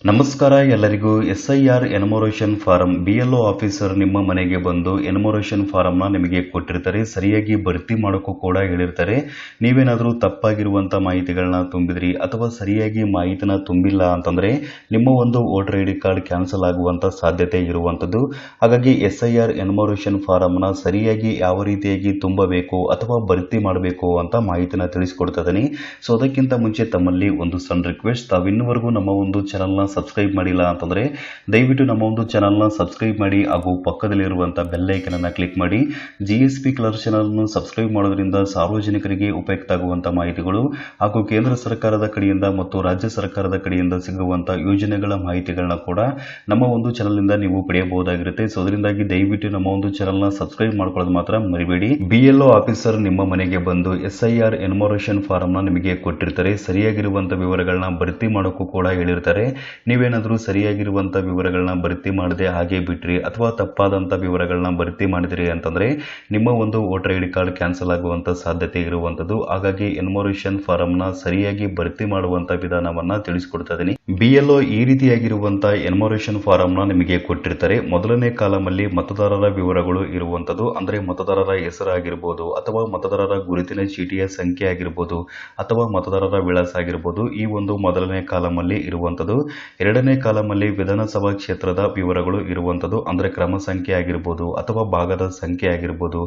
ನಮಸ್ಕಾರ ಎಲ್ಲರಿಗೂ. SIR enumeration form BLO officer ನಿಮ್ಮ ಮನೆಗೆ ಬಂದು ಎನ್ಯುಮರೇಷನ್ ಫಾರಂನ ನಿಮಗೆ ಕೊಟ್ಟಿರ್ತಾರೆ. ಸರಿಯಾಗಿ ಭರ್ತಿ ಮಾಡೋಕ್ಕೂ ಕೂಡ ಹೇಳಿರ್ತಾರೆ. ನೀವೇನಾದರೂ ತಪ್ಪಾಗಿರುವಂಥ ಮಾಹಿತಿಗಳನ್ನ ತುಂಬಿದ್ರಿ ಅಥವಾ ಸರಿಯಾಗಿ ಮಾಹಿತಿನ ತುಂಬಿಲ್ಲ ಅಂತಂದರೆ ನಿಮ್ಮ ಒಂದು voter I D card cancel ಆಗುವಂಥ ಸಾಧ್ಯತೆ ಇರುವಂಥದ್ದು. ಹಾಗಾಗಿ SIR ಎನ್ಯುಮರೇಷನ್ ಫಾರಂನ ಸರಿಯಾಗಿ ಯಾವ ರೀತಿಯಾಗಿ ತುಂಬಬೇಕು ಅಥವಾ ಭರ್ತಿ ಮಾಡಬೇಕು ಅಂತ ಮಾಹಿತಿನ ತಿಳಿಸ್ಕೊಡ್ತಾ ಇದ್ದೀನಿ. ಸೊ ಅದಕ್ಕಿಂತ ಮುಂಚೆ ತಮ್ಮಲ್ಲಿ ಒಂದು ಸಣ್ಣ ರಿಕ್ವೆಸ್ಟ್, ತಾವಿನ್ನವರೆಗೂ ನಮ್ಮ ಒಂದು ಚಾನಲ್ನ ಸಬ್ಸ್ಕ್ರೈಬ್ ಮಾಡಿಲ್ಲ ಅಂತಂದರೆ ದಯವಿಟ್ಟು ನಮ್ಮ ಒಂದು ಚಾನಲ್ನ ಸಬ್ಸ್ಕ್ರೈಬ್ ಮಾಡಿ ಹಾಗೂ ಪಕ್ಕದಲ್ಲಿರುವಂಥ ಬೆಲ್ ಐಕನ್ ಅನ್ನು ಕ್ಲಿಕ್ ಮಾಡಿ. GSP ಕಲರ್ ಚಾನಲ್ನ ಸಬ್ಸ್ಕ್ರೈಬ್ ಮಾಡೋದ್ರಿಂದ ಸಾರ್ವಜನಿಕರಿಗೆ ಉಪಯುಕ್ತ ಆಗುವಂಥ ಮಾಹಿತಿಗಳು ಹಾಗೂ ಕೇಂದ್ರ ಸರ್ಕಾರದ ಕಡೆಯಿಂದ ಮತ್ತು ರಾಜ್ಯ ಸರ್ಕಾರದ ಕಡೆಯಿಂದ ಸಿಗುವಂಥ ಯೋಜನೆಗಳ ಮಾಹಿತಿಗಳನ್ನ ಕೂಡ ನಮ್ಮ ಒಂದು ಚಾನಲ್ನಿಂದ ನೀವು ಪಡೆಯಬಹುದಾಗಿರುತ್ತೆ. ಸೊ ಅದರಿಂದಾಗಿ ದಯವಿಟ್ಟು ನಮ್ಮ ಒಂದು ಚಾನಲ್ನ ಸಬ್ಸ್ಕ್ರೈಬ್ ಮಾಡ್ಕೊಳ್ಳೋದು ಮಾತ್ರ ಮರಿಬೇಡಿ. BLO ಆಫೀಸರ್ ನಿಮ್ಮ ಮನೆಗೆ ಬಂದು SIR ಎನ್ಯುಮರೇಷನ್ ಫಾರಂನ ನಿಮಗೆ ಕೊಟ್ಟಿರ್ತಾರೆ. ಸರಿಯಾಗಿರುವಂಥ ವಿವರಗಳನ್ನ ಭರ್ತಿ ಮಾಡೋಕ್ಕೂ ಕೂಡ ಹೇಳಿರ್ತಾರೆ. ನೀವೇನಾದರೂ ಸರಿಯಾಗಿರುವಂಥ ವಿವರಗಳನ್ನ ಭರ್ತಿ ಮಾಡದೆ ಹಾಗೆ ಬಿಟ್ರಿ ಅಥವಾ ತಪ್ಪಾದಂಥ ವಿವರಗಳನ್ನ ಭರ್ತಿ ಮಾಡಿದ್ರಿ ಅಂತಂದರೆ ನಿಮ್ಮ ಒಂದು voter I D card cancel ಆಗುವಂಥ ಸಾಧ್ಯತೆ ಇರುವಂಥದ್ದು. ಹಾಗಾಗಿ ಎನ್ಯುಮರೇಷನ್ ಫಾರಂನ ಸರಿಯಾಗಿ ಭರ್ತಿ ಮಾಡುವಂಥ ವಿಧಾನವನ್ನು ತಿಳಿಸ್ಕೊಡ್ತಾ ಇದ್ದೀನಿ. BLO ಈ ರೀತಿಯಾಗಿರುವಂಥ ಎನ್ಯುಮರೇಷನ್ ಫಾರಂನ ನಿಮಗೆ ಕೊಟ್ಟಿರ್ತಾರೆ. ಮೊದಲನೇ ಕಾಲಮಲ್ಲಿ ಮತದಾರರ ವಿವರಗಳು ಇರುವಂಥದ್ದು, ಅಂದರೆ ಮತದಾರರ ಹೆಸರಾಗಿರ್ಬೋದು ಅಥವಾ ಮತದಾರರ ಗುರುತಿನ ಚೀಟಿಯ ಸಂಖ್ಯೆ ಆಗಿರ್ಬೋದು ಅಥವಾ ಮತದಾರರ ವಿಳಾಸ ಆಗಿರ್ಬೋದು, ಈ ಒಂದು ಮೊದಲನೇ ಕಾಲಮಲ್ಲಿ ಇರುವಂಥದ್ದು. ಎರಡನೇ ಕಾಲಮಲ್ಲಿ ವಿಧಾನಸಭಾ ಕ್ಷೇತ್ರದ ವಿವರಗಳು ಇರುವಂಥದ್ದು, ಅಂದರೆ ಕ್ರಮ ಸಂಖ್ಯೆ ಆಗಿರ್ಬೋದು ಅಥವಾ ಭಾಗದ ಸಂಖ್ಯೆ ಆಗಿರ್ಬೋದು,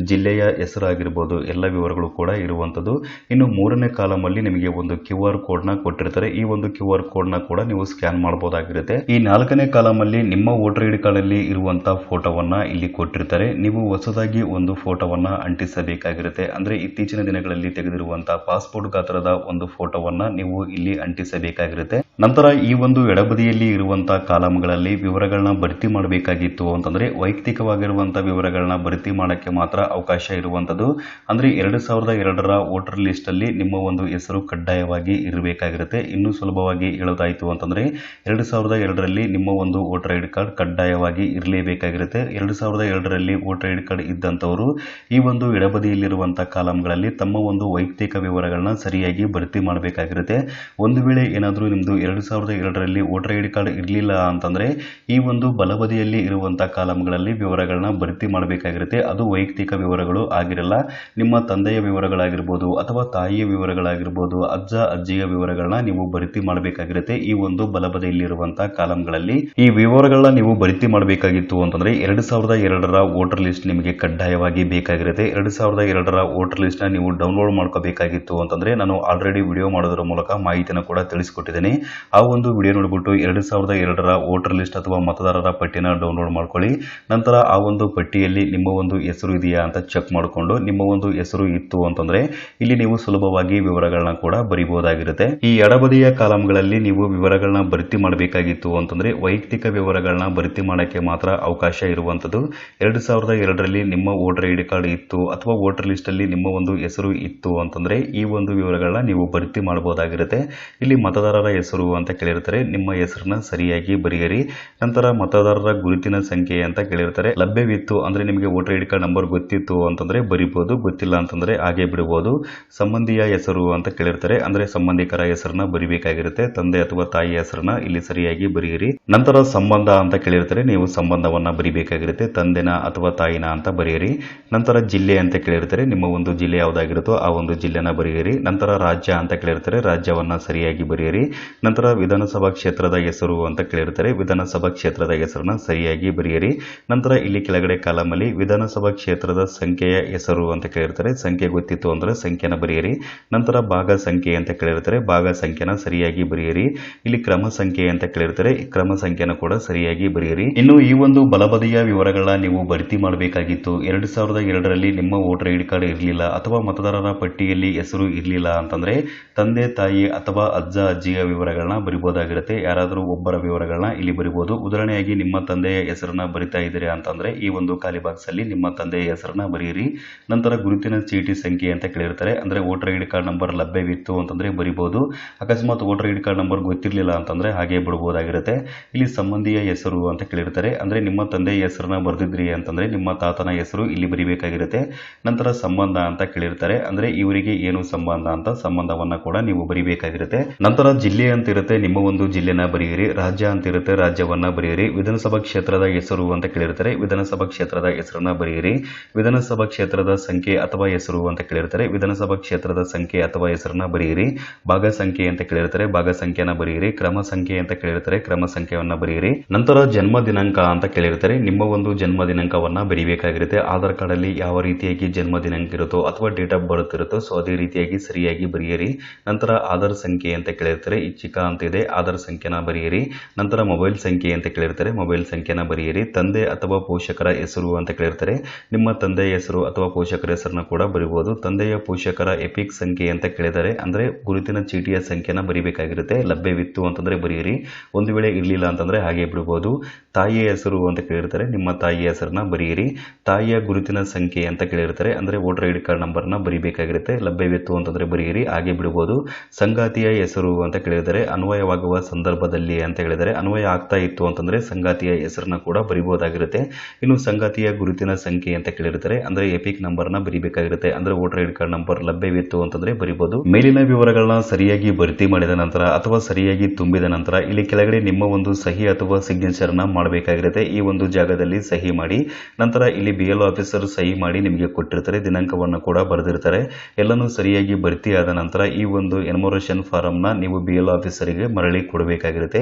ಜಿಲ್ಲೆಯ ಹೆಸರಾಗಿರ್ಬೋದು, ಎಲ್ಲ ವಿವರಗಳು ಕೂಡ ಇರುವಂಥದ್ದು. ಇನ್ನು ಮೂರನೇ ಕಾಲಮಲ್ಲಿ ನಿಮಗೆ ಒಂದು QR ಕೋಡ್ನ ಕೊಟ್ಟಿರ್ತಾರೆ. ಈ ಒಂದು QR ಕೋಡ್ನ ಕೂಡ ನೀವು ಸ್ಕ್ಯಾನ್ ಮಾಡಬಹುದಾಗಿರುತ್ತೆ. ಈ ನಾಲ್ಕನೇ ಕಾಲಮಲ್ಲಿ ನಿಮ್ಮ ವೋಟರ್ ಐ ಡಿ ಕಾರ್ಡ್ ಅಲ್ಲಿ ಇರುವಂತಹ ಫೋಟೋವನ್ನ ಇಲ್ಲಿ ಕೊಟ್ಟಿರ್ತಾರೆ. ನೀವು ಹೊಸದಾಗಿ ಒಂದು ಫೋಟೋವನ್ನ ಅಂಟಿಸಬೇಕಾಗಿರುತ್ತೆ. ಅಂದ್ರೆ ಇತ್ತೀಚಿನ ದಿನಗಳಲ್ಲಿ ತೆಗೆದಿರುವಂತಹ ಪಾಸ್ಪೋರ್ಟ್ ಗಾತ್ರದ ಒಂದು ಫೋಟೋವನ್ನ ನೀವು ಇಲ್ಲಿ ಅಂಟಿಸಬೇಕಾಗಿರುತ್ತೆ. ನಂತರ ಈ ಒಂದು ಎಡಬದಿಯಲ್ಲಿ ಇರುವಂತಹ ಕಾಲಂಗಳಲ್ಲಿ ವಿವರಗಳನ್ನ ಭರ್ತಿ ಮಾಡಬೇಕಾಗಿತ್ತು ಅಂತಂದ್ರೆ ವೈಯಕ್ತಿಕವಾಗಿರುವಂತಹ ವಿವರಗಳನ್ನ ಭರ್ತಿ ಮಾಡಕ್ಕೆ ಮಾತ್ರ ಅವಕಾಶ ಇರುವಂತದ್ದು. ಅಂದ್ರೆ 2002ರ ವೋಟರ್ ಲಿಸ್ಟ್ ಅಲ್ಲಿ ನಿಮ್ಮ ಒಂದು ಹೆಸರು ಕಡ್ಡಾಯವಾಗಿ ಇರಬೇಕಾಗಿರುತ್ತೆ. ಇನ್ನೂ ಸುಲಭವಾಗಿ ಹೇಳೋದಾಯ್ತು ಅಂತಂದ್ರೆ 2002ರಲ್ಲಿ ನಿಮ್ಮ ಒಂದು ವೋಟರ್ ಐ ಡಿ ಕಾರ್ಡ್ ಕಡ್ಡಾಯವಾಗಿ ಇರಲೇಬೇಕಾಗಿರುತ್ತೆ. 2002ರಲ್ಲಿ ವೋಟರ್ ಐ ಡಿ ಕಾರ್ಡ್ ಇದ್ದಂಥವರು ಈ ಒಂದು ಎಡಬದಿಯಲ್ಲಿರುವಂತಹ ಕಾಲಂಗಳಲ್ಲಿ ತಮ್ಮ ಒಂದು ವೈಯಕ್ತಿಕ ವಿವರಗಳನ್ನ ಸರಿಯಾಗಿ ಭರ್ತಿ ಮಾಡಬೇಕಾಗಿರುತ್ತೆ. ಒಂದು ವೇಳೆ ಏನಾದರೂ ನಿಮ್ದು 2002ರಲ್ಲಿ ವೋಟರ್ ಐ ಡಿ ಕಾರ್ಡ್ ಇರಲಿಲ್ಲ ಅಂತಂದ್ರೆ ಈ ಒಂದು ಬಲಬದಿಯಲ್ಲಿ ಇರುವಂತಹ ಕಾಲಂಗಳಲ್ಲಿ ವಿವರಗಳನ್ನ ಭರ್ತಿ ಮಾಡಬೇಕಾಗಿರುತ್ತೆ. ಅದು ವೈಯಕ್ತಿಕ ವಿವರಗಳು ಆಗಿರಲ್ಲ. ನಿಮ್ಮ ತಂದೆಯ ವಿವರಗಳಾಗಿರ್ಬೋದು ಅಥವಾ ತಾಯಿಯ ವಿವರಗಳಾಗಿರ್ಬೋದು, ಅಜ್ಜ ಅಜ್ಜಿಯ ವಿವರಗಳನ್ನ ನೀವು ಭರ್ತಿ ಮಾಡಬೇಕಾಗಿರುತ್ತೆ. ಈ ಒಂದು ಬಲಬದಿಯಲ್ಲಿರುವಂತಹ ಕಾಲಂಗಳಲ್ಲಿ ಈ ವಿವರಗಳನ್ನ ನೀವು ಭರ್ತಿ ಮಾಡಬೇಕಾಗಿತ್ತು ಅಂತಂದ್ರೆ 2002ರ ವೋಟರ್ ಲಿಸ್ಟ್ ನಿಮಗೆ ಕಡ್ಡಾಯವಾಗಿ ಬೇಕಾಗಿರುತ್ತೆ. 2002ರ ವೋಟರ್ ಲಿಸ್ಟ್ ನ ನೀವು ಡೌನ್ಲೋಡ್ ಮಾಡ್ಕೋಬೇಕಾಗಿತ್ತು ಅಂತಂದ್ರೆ ನಾನು ಆಲ್ರೆಡಿ ವಿಡಿಯೋ ಮಾಡೋದ್ರ ಮೂಲಕ ಮಾಹಿತಿನ ಕೂಡ ತಿಳಿಸ್ಕೊಟ್ಟಿದ್ದೀನಿ. ಆ ಒಂದು ವಿಡಿಯೋ ನೋಡ್ಬಿಟ್ಟು 2002ರ ವೋಟರ್ ಲಿಸ್ಟ್ ಅಥವಾ ಮತದಾರರ ಪಟ್ಟಿನ ಡೌನ್ಲೋಡ್ ಮಾಡ್ಕೊಳ್ಳಿ. ನಂತರ ಆ ಒಂದು ಪಟ್ಟಿಯಲ್ಲಿ ನಿಮ್ಮ ಒಂದು ಹೆಸರು ಇದೆಯಾ ಅಂತ ಚೆಕ್ ಮಾಡಿಕೊಂಡು ನಿಮ್ಮ ಒಂದು ಹೆಸರು ಇತ್ತು ಅಂತಂದ್ರೆ ಇಲ್ಲಿ ನೀವು ಸುಲಭವಾಗಿ ವಿವರಗಳನ್ನ ಕೂಡ ಬರೀಬಹುದಾಗಿರುತ್ತೆ. ಈ ಎಡಬದಿಯ ಕಾಲಂಗಳಲ್ಲಿ ನೀವು ವಿವರಗಳನ್ನ ಭರ್ತಿ ಮಾಡಬೇಕಾಗಿತ್ತು ಅಂತಂದ್ರೆ ವೈಯಕ್ತಿಕ ವಿವರಗಳನ್ನ ಭರ್ತಿ ಮಾಡಕ್ಕೆ ಮಾತ್ರ ಅವಕಾಶ ಇರುವಂತದ್ದು. 2002ರಲ್ಲಿ ನಿಮ್ಮ ವೋಟರ್ ಐ ಡಿ ಕಾರ್ಡ್ ಇತ್ತು ಅಥವಾ ವೋಟರ್ ಲಿಸ್ಟ್ ಅಲ್ಲಿ ನಿಮ್ಮ ಒಂದು ಹೆಸರು ಇತ್ತು ಅಂತಂದ್ರೆ ಈ ಒಂದು ವಿವರಗಳನ್ನ ನೀವು ಭರ್ತಿ ಮಾಡಬಹುದಾಗಿರುತ್ತೆ. ಇಲ್ಲಿ ಮತದಾರರ ಹೆಸರು ಅಂತ ಕೇಳಿರ್ತಾರೆ, ನಿಮ್ಮ ಹೆಸರನ್ನ ಸರಿಯಾಗಿ ಬರೆಯಿರಿ. ನಂತರ ಮತದಾರರ ಗುರುತಿನ ಸಂಖ್ಯೆ ಅಂತ ಕೇಳಿರ್ತಾರೆ. ಲಭ್ಯವಿತ್ತು ಅಂದ್ರೆ ನಿಮಗೆ voter I D card number ಗೊತ್ತಿತ್ತು ಅಂತಂದ್ರೆ ಬರಿಬಹುದು, ಗೊತ್ತಿಲ್ಲ ಅಂತಂದ್ರೆ ಹಾಗೆ ಬಿಡಬಹುದು. ಸಂಬಂಧಿಯ ಹೆಸರು ಅಂತ ಕೇಳಿರ್ತಾರೆ, ಅಂದ್ರೆ ಸಂಬಂಧಿಕರ ಹೆಸರನ್ನ ಬರಿಬೇಕಾಗಿರುತ್ತೆ. ತಂದೆ ಅಥವಾ ತಾಯಿಯ ಹೆಸರನ್ನ ಇಲ್ಲಿ ಸರಿಯಾಗಿ ಬರೆಯಿರಿ. ನಂತರ ಸಂಬಂಧ ಅಂತ ಕೇಳಿರ್ತಾರೆ, ನೀವು ಸಂಬಂಧವನ್ನ ಬರಿಬೇಕಾಗಿರುತ್ತೆ. ತಂದೆನ ಅಥವಾ ತಾಯಿನ ಅಂತ ಬರೆಯಿರಿ. ನಂತರ ಜಿಲ್ಲೆ ಅಂತ ಕೇಳಿರ್ತಾರೆ, ನಿಮ್ಮ ಒಂದು ಜಿಲ್ಲೆ ಯಾವ್ದಾಗಿರುತ್ತೋ ಆ ಒಂದು ಜಿಲ್ಲೆನ ಬರೆಯಿರಿ. ನಂತರ ರಾಜ್ಯ ಅಂತ ಕೇಳಿರ್ತಾರೆ, ರಾಜ್ಯವನ್ನ ಸರಿಯಾಗಿ ಬರೆಯಿರಿ. ನಂತರ ವಿಧಾನಸಭಾ ಕ್ಷೇತ್ರದ ಹೆಸರು ಅಂತ ಕೇಳಿರ್ತಾರೆ, ವಿಧಾನಸಭಾ ಕ್ಷೇತ್ರದ ಹೆಸರನ್ನ ಸರಿಯಾಗಿ ಬರೆಯಿರಿ. ನಂತರ ಇಲ್ಲಿ ಕೆಳಗಡೆ ಕಾಲಮಲ್ಲಿ ವಿಧಾನಸಭಾ ಕ್ಷೇತ್ರದ ಸಂಖ್ಯೆಯ ಹೆಸರು ಅಂತ ಕೇಳಿರ್ತಾರೆ, ಸಂಖ್ಯೆ ಗೊತ್ತಿತ್ತು ಅಂದ್ರೆ ಸಂಖ್ಯೆನ ಬರೆಯಿರಿ. ನಂತರ ಭಾಗ ಸಂಖ್ಯೆ ಅಂತ ಕೇಳಿರ್ತಾರೆ, ಭಾಗ ಸಂಖ್ಯೆನ ಸರಿಯಾಗಿ ಬರೆಯಿರಿ. ಇಲ್ಲಿ ಕ್ರಮ ಸಂಖ್ಯೆ ಅಂತ ಕೇಳಿರ್ತಾರೆ, ಕ್ರಮ ಸಂಖ್ಯೆನ ಕೂಡ ಸರಿಯಾಗಿ ಬರೆಯಿರಿ. ಇನ್ನು ಈ ಒಂದು ಬಲಬದಿಯ ವಿವರಗಳನ್ನ ನೀವು ಭರ್ತಿ ಮಾಡಬೇಕಾಗಿತ್ತು. 2002ರಲ್ಲಿ ನಿಮ್ಮ ವೋಟರ್ ಐ ಡಿ ಕಾರ್ಡ್ ಇರಲಿಲ್ಲ ಅಥವಾ ಮತದಾರರ ಪಟ್ಟಿಯಲ್ಲಿ ಹೆಸರು ಇರಲಿಲ್ಲ ಅಂತಂದ್ರೆ ತಂದೆ ತಾಯಿ ಅಥವಾ ಅಜ್ಜ ಅಜ್ಜಿಯ ವಿವರಗಳನ್ನ ಬರಿಬಹುದಾಗಿರುತ್ತೆ. ಯಾರಾದರೂ ಒಬ್ಬರ ವಿವರಗಳನ್ನ ಇಲ್ಲಿ ಬರಿಬಹುದು. ಉದಾಹರಣೆಯಾಗಿ ನಿಮ್ಮ ತಂದೆಯ ಹೆಸರನ್ನ ಬರಿತಾ ಇದ್ದೀರಿ ಅಂತಂದ್ರೆ ಈ ಒಂದು ಖಾಲಿ ಬಾಕ್ಸ್ ಅಲ್ಲಿ ನಿಮ್ಮ ತಂದೆಯ ಹೆಸರನ್ನ ಬರೆಯಿರಿ. ನಂತರ ಗುರುತಿನ ಚೀಟಿ ಸಂಖ್ಯೆ ಅಂತ ಕೇಳಿರ್ತಾರೆ, ಅಂದ್ರೆ voter I D card number ಲಭ್ಯವಿತ್ತು ಅಂತಂದ್ರೆ ಬರಿಬಹುದು. ಅಕಸ್ಮಾತ್ voter I D card number ಗೊತ್ತಿರಲಿಲ್ಲ ಅಂತಂದ್ರೆ ಹಾಗೆ ಬಿಡಬಹುದಾಗಿರುತ್ತೆ. ಇಲ್ಲಿ ಸಂಬಂಧಿಯ ಹೆಸರು ಅಂತ ಕೇಳಿರ್ತಾರೆ, ಅಂದ್ರೆ ನಿಮ್ಮ ತಂದೆಯ ಹೆಸರನ್ನ ಬರೆದಿದ್ರಿ ಅಂತಂದ್ರೆ ನಿಮ್ಮ ತಾತನ ಹೆಸರು ಇಲ್ಲಿ ಬರಿಬೇಕಾಗಿರುತ್ತೆ. ನಂತರ ಸಂಬಂಧ ಅಂತ ಕೇಳಿರ್ತಾರೆ, ಅಂದ್ರೆ ಇವರಿಗೆ ಏನು ಸಂಬಂಧ ಅಂತ ಸಂಬಂಧವನ್ನ ಕೂಡ ನೀವು ಬರಿಬೇಕಾಗಿರುತ್ತೆ. ನಂತರ ಜಿಲ್ಲೆ ಅಂತ ಇರುತ್ತೆ, ನಿಮ್ಮ ಒಂದು ಒಂದು ಜಿಲ್ಲೆನ ಬರೆಯಿರಿ. ರಾಜ್ಯ ಅಂತ ಇರುತ್ತೆ, ರಾಜ್ಯವನ್ನ ಬರೆಯಿರಿ. ವಿಧಾನಸಭಾ ಕ್ಷೇತ್ರದ ಹೆಸರು ಅಂತ ಕೇಳಿರ್ತಾರೆ, ವಿಧಾನಸಭಾ ಕ್ಷೇತ್ರದ ಹೆಸರನ್ನ ಬರೆಯಿರಿ. ವಿಧಾನಸಭಾ ಕ್ಷೇತ್ರದ ಸಂಖ್ಯೆ ಅಥವಾ ಹೆಸರು ಅಂತ ಕೇಳಿರ್ತಾರೆ, ವಿಧಾನಸಭಾ ಕ್ಷೇತ್ರದ ಸಂಖ್ಯೆ ಅಥವಾ ಹೆಸರನ್ನ ಬರೆಯಿರಿ. ಭಾಗ ಸಂಖ್ಯೆ ಅಂತ ಕೇಳಿರ್ತಾರೆ, ಭಾಗ ಸಂಖ್ಯೆನ ಬರೆಯಿರಿ. ಕ್ರಮ ಸಂಖ್ಯೆ ಅಂತ ಕೇಳಿರ್ತಾರೆ, ಕ್ರಮ ಸಂಖ್ಯೆಯನ್ನ ಬರೆಯಿರಿ. ನಂತರ ಜನ್ಮ ದಿನಾಂಕ ಅಂತ ಕೇಳಿರ್ತಾರೆ, ನಿಮ್ಮ ಒಂದು ಜನ್ಮ ದಿನಾಂಕವನ್ನ ಬರೀಬೇಕಾಗಿರುತ್ತೆ. ಆಧಾರ್ ಕಾರ್ಡ್ ಅಲ್ಲಿ ಯಾವ ರೀತಿಯಾಗಿ ಜನ್ಮ ದಿನಾಂಕ ಇರುತ್ತೋ ಅಥವಾ ಡೇಟ್ ಆಫ್ ಬರ್ತ್ ಇರುತ್ತೋ ಸೊ ಅದೇ ರೀತಿಯಾಗಿ ಸರಿಯಾಗಿ ಬರೆಯಿರಿ. ನಂತರ ಆಧಾರ್ ಸಂಖ್ಯೆ ಅಂತ ಕೇಳಿರ್ತಾರೆ, ಇಚ್ಛಿಕ ಅಂತ ಇದೆ, ಆಧಾರ್ ಸಂಖ್ಯೆನ ಬರೆಯಿರಿ. ನಂತರ ಮೊಬೈಲ್ ಸಂಖ್ಯೆ ಅಂತ ಕೇಳಿರ್ತಾರೆ, ಮೊಬೈಲ್ ಸಂಖ್ಯೆನ ಬರೆಯಿರಿ. ತಂದೆ ಅಥವಾ ಪೋಷಕರ ಹೆಸರು ಅಂತ ಕೇಳಿರ್ತಾರೆ, ನಿಮ್ಮ ತಂದೆಯ ಹೆಸರು ಅಥವಾ ಪೋಷಕರ ಹೆಸರನ್ನ ಕೂಡ ಬರೀಬಹುದು. ತಂದೆಯ ಪೋಷಕರ ಎಪಿಕ್ ಸಂಖ್ಯೆ ಅಂತ ಕೇಳಿದರೆ ಅಂದ್ರೆ ಗುರುತಿನ ಚೀಟಿಯ ಸಂಖ್ಯೆನ ಬರೀಬೇಕಾಗಿರುತ್ತೆ. ಲಭ್ಯವಿತ್ತು ಅಂತಂದ್ರೆ ಬರೆಯಿರಿ, ಒಂದು ವೇಳೆ ಇರಲಿಲ್ಲ ಅಂತಂದ್ರೆ ಹಾಗೆ ಬಿಡಬಹುದು. ತಾಯಿಯ ಹೆಸರು ಅಂತ ಕೇಳಿರ್ತಾರೆ, ನಿಮ್ಮ ತಾಯಿಯ ಹೆಸರನ್ನ ಬರೆಯಿರಿ. ತಾಯಿಯ ಗುರುತಿನ ಸಂಖ್ಯೆ ಅಂತ ಕೇಳಿರ್ತಾರೆ, ಅಂದ್ರೆ ವೋಟರ್ ಐಡಿ ಕಾರ್ಡ್ ನಂಬರ್ನ ಬರೀಬೇಕಾಗಿರುತ್ತೆ. ಲಭ್ಯವಿತ್ತು ಅಂತಂದ್ರೆ ಬರೆಯಿರಿ, ಹಾಗೆ ಬಿಡಬಹುದು. ಸಂಗಾತಿಯ ಹೆಸರು ಅಂತ ಕೇಳಿದರೆ ಅನ್ವಯವಾಗುವ ಸಂದರ್ಭದಲ್ಲಿ ಅಂತ ಹೇಳಿದರೆ ಅನ್ವಯ ಆಗ್ತಾ ಇತ್ತು ಅಂತಂದ್ರೆ ಸಂಗಾತಿಯ ಹೆಸರನ್ನ ಕೂಡ ಬರೀಬಹುದಾಗಿರುತ್ತೆ. ಇನ್ನು ಸಂಗಾತಿಯ ಗುರುತಿನ ಸಂಖ್ಯೆ ಅಂತ ಕೇಳಿರ್ತಾರೆ, ಅಂದ್ರೆ ಎಪಿಕ್ ನಂಬರ್ನ ಬರೀಬೇಕಾಗಿರುತ್ತೆ, ಅಂದ್ರೆ ವೋಟರ್ ಐಡಿ ಕಾರ್ಡ್ ನಂಬರ್ ಲಭ್ಯವಿತ್ತು ಅಂತಂದ್ರೆ ಬರೀಬಹುದು. ಮೇಲಿನ ವಿವರಗಳನ್ನ ಸರಿಯಾಗಿ ಭರ್ತಿ ಮಾಡಿದ ನಂತರ ಅಥವಾ ಸರಿಯಾಗಿ ತುಂಬಿದ ನಂತರ ಇಲ್ಲಿ ಕೆಳಗಡೆ ನಿಮ್ಮ ಒಂದು ಸಹಿ ಅಥವಾ ಸಿಗ್ನೇಚರ್ ನ ಮಾಡಬೇಕಾಗಿರುತ್ತೆ. ಈ ಒಂದು ಜಾಗದಲ್ಲಿ ಸಹಿ ಮಾಡಿ, ನಂತರ ಇಲ್ಲಿ BLO ಆಫೀಸರ್ ಸಹಿ ಮಾಡಿ ನಿಮಗೆ ಕೊಟ್ಟಿರ್ತಾರೆ, ದಿನಾಂಕವನ್ನು ಕೂಡ ಬರೆದಿರ್ತಾರೆ. ಎಲ್ಲನೂ ಸರಿಯಾಗಿ ಭರ್ತಿ ಆದ ನಂತರ ಈ ಒಂದು ಎನ್ಯುಮರೇಷನ್ ಫಾರಂ ನ ನೀವು BLO ಆಫೀಸರಿಗೆ ಮರಳಿ ಕೊಡಬೇಕಾಗಿರುತ್ತೆ.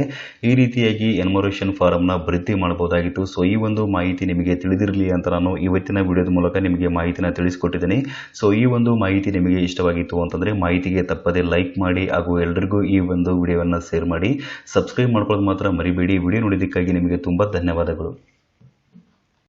ಈ ರೀತಿಯಾಗಿ ಎನ್ಯುಮರೇಷನ್ ಫಾರಂ ನ ಭರ್ತಿ ಮಾಡಬಹುದಾಗಿತ್ತು. ಸೊ ಈ ಒಂದು ಮಾಹಿತಿ ನಿಮಗೆ ತಿಳಿದಿರಲಿ ಅಂತ ನಾನು ಇವತ್ತಿನ ವಿಡಿಯೋದ ಮೂಲಕ ನಿಮಗೆ ಮಾಹಿತಿನ ತಿಳಿಸಿಕೊಟ್ಟಿದ್ದೀನಿ. ಸೊ ಈ ಒಂದು ಮಾಹಿತಿ ನಿಮಗೆ ಇಷ್ಟವಾಗಿತ್ತು ಅಂತಂದ್ರೆ ಮಾಹಿತಿಗೆ ತಪ್ಪದೆ ಲೈಕ್ ಮಾಡಿ ಹಾಗೂ ಎಲ್ರಿಗೂ ಈ ಒಂದು ವಿಡಿಯೋವನ್ನ ಶೇರ್ ಮಾಡಿ. ಸಬ್ಸ್ಕ್ರೈಬ್ ಮಾಡ್ಕೊಳ್ಳೋದು ಮಾತ್ರ ಮರಿಬೇಡಿ. ವಿಡಿಯೋ ನೋಡಿದ್ದಕ್ಕಾಗಿ ನಿಮಗೆ ತುಂಬಾ ಧನ್ಯವಾದಗಳು.